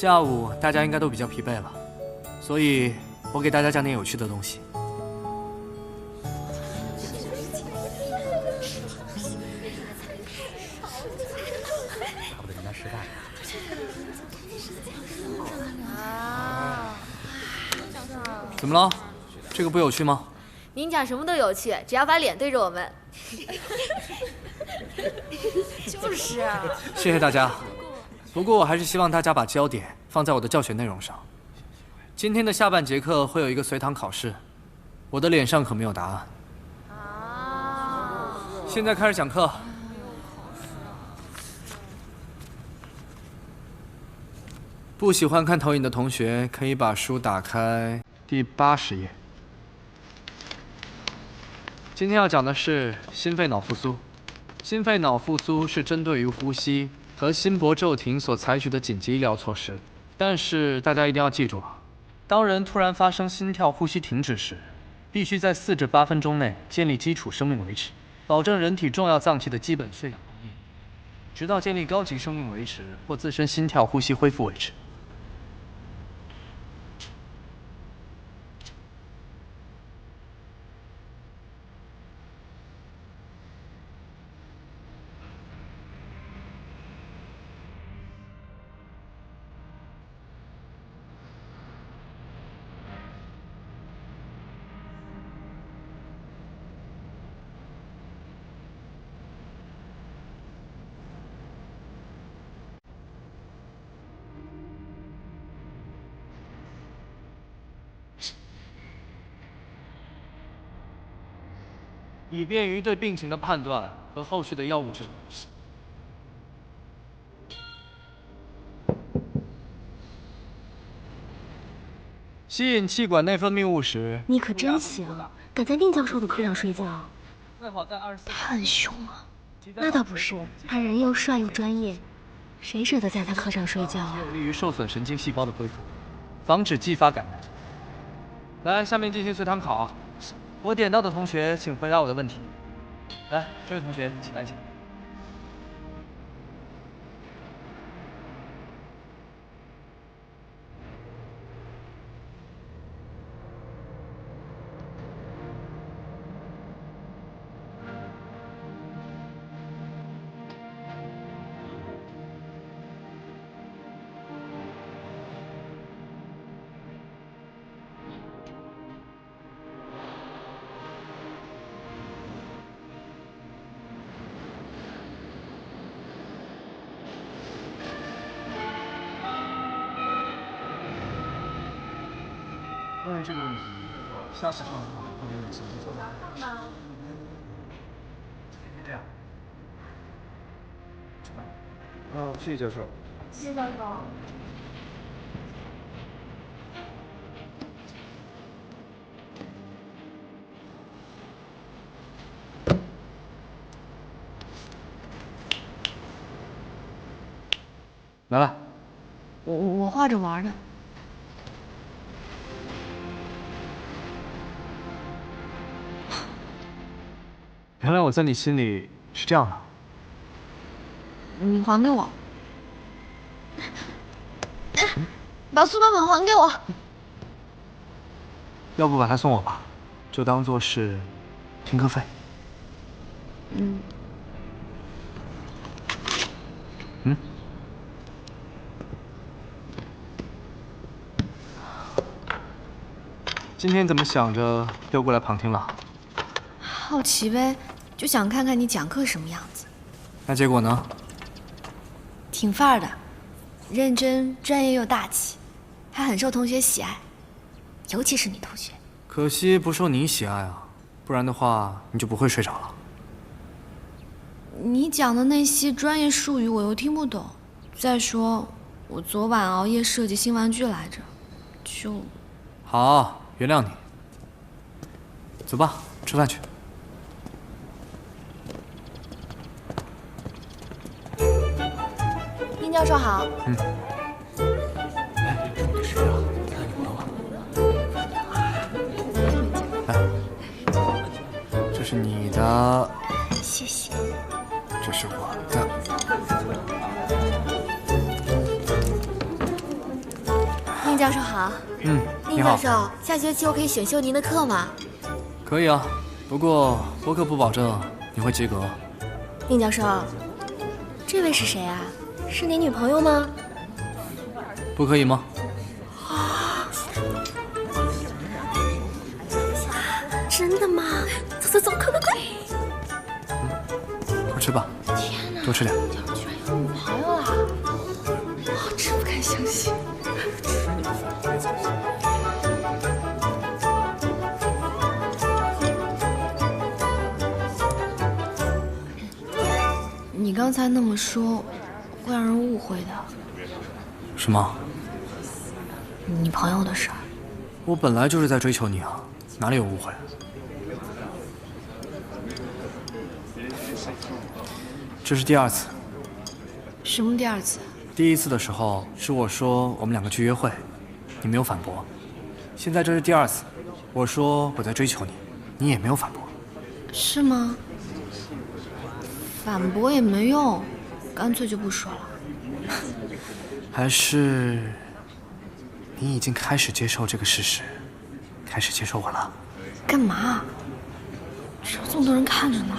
下午大家应该都比较疲惫了，所以我给大家讲点有趣的东西。差不多人家吃饭。怎么了？这个不有趣吗？您讲什么都有趣，只要把脸对着我们。就是啊。谢谢大家。不过我还是希望大家把焦点放在我的教学内容上。今天的下半节课会有一个随堂考试，我的脸上可没有答案。现在开始讲课。不喜欢看投影的同学可以把书打开第80页。今天要讲的是心肺脑复苏。心肺脑复苏是针对于呼吸和心搏骤停所采取的紧急医疗措施，但是大家一定要记住啊，当人突然发生心跳、呼吸停止时，必须在4至8分钟内建立基础生命维持，保证人体重要脏器的基本血氧供应，直到建立高级生命维持或自身心跳、呼吸恢复为止。以便于对病情的判断和后续的药物治疗。吸引气管内分泌物时，你可真行，敢在宁教授的课上睡觉。他很凶啊。那倒不是，他人又帅又专业，谁舍得在他课上睡觉啊？有利于受损神经细胞的恢复，防止继发感染。来，下面进行随堂考。我点到的同学，请回答我的问题。来，这位同学，请来请。关于这个问题，下次上课会给你仔细说明。这样。谢谢教授。谢谢教授。来了。我画着玩呢。原来我在你心里是这样的。你还给我。把速八本还给我。要不把它送我吧，就当做是听课费。今天怎么想着溜过来旁听了？好奇呗，就想看看你讲课什么样子。那结果呢？挺范儿的，认真、专业又大气，还很受同学喜爱，尤其是女同学。可惜不受你喜爱啊，不然的话你就不会睡着了。你讲的那些专业术语我又听不懂，再说我昨晚熬夜设计新玩具来着，就……好，原谅你。走吧，吃饭去。殷教授好。来，这你吃啊，看你玩玩。来，这是你的。谢谢。这是我的。宁教授好。你好。宁教授，下学期我可以选修您的课吗？可以啊，不过我可不保证你会及格。宁教授，这位是谁啊？是您女朋友吗？不可以吗？真的吗？走走走，快快快！快吃吧，多吃点。居然有女朋友啦！真不敢相信。你刚才那么说，会让人误会的。什么？女朋友的事儿。我本来就是在追求你啊，哪里有误会？这是第2次。什么第2次？第1次的时候是我说我们2个去约会，你没有反驳。现在这是第2次，我说我在追求你，你也没有反驳。是吗？反驳也没用，干脆就不说了。还是你已经开始接受这个事实，开始接受我了？干嘛？这有这么多人看着呢。